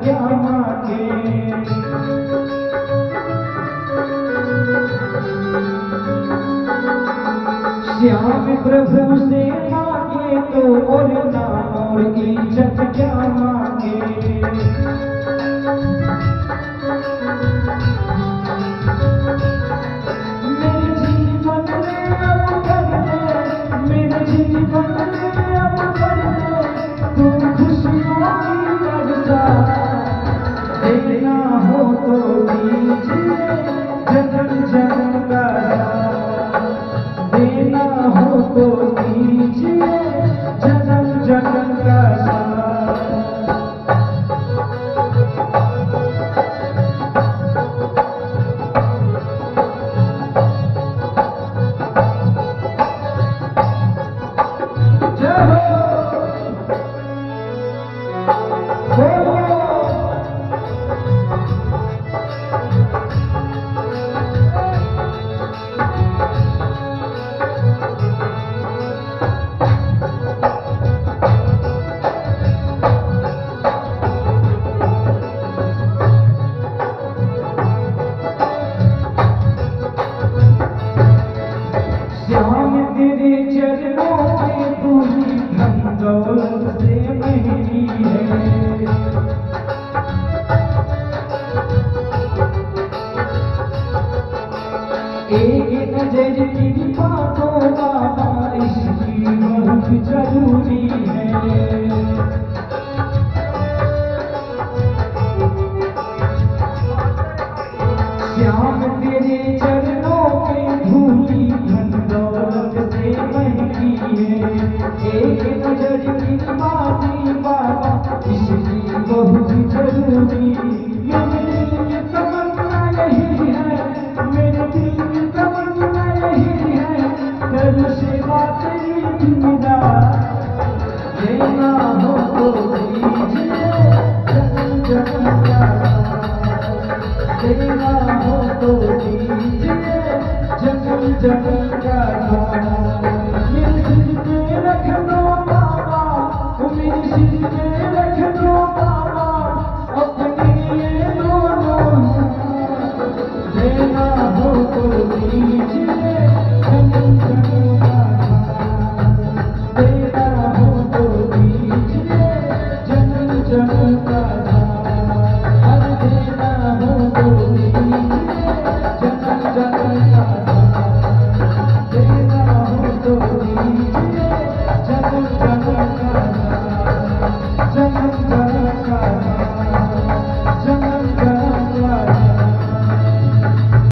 क्या मांगे। श्याम प्रभु से मांगे तो और नाम और इज्जत क्या मांगे। मेरे जीवन में अब कर दे, मेरे जीवन में अब कर दे तू खुशियों की बरसा। देना हो तो दीजिए जन्म जन्म का साथ, देना हो तो दीजिए जन्म जन्म का साथ। जय हो श्याम तेरे चरणों पे पूरी धन दौलत से महंगी है। एक नजर की बातों बाबा इसकी बहुत जरूरी है। श्याम तेरे चरणों पे धूली धन दौलत से महंगी है। एक नजर की बाती बाबा इसकी बहुत जरूरी। मेरे दिल की तमन्ना यही है, मेरे दिल की तमन्ना यही है, करूं सेवा तेरी जिम्मेदार। देना हो तो दीजिए जन्म जन्म का साथ, देना हो तो दीजिए जन्म जन्म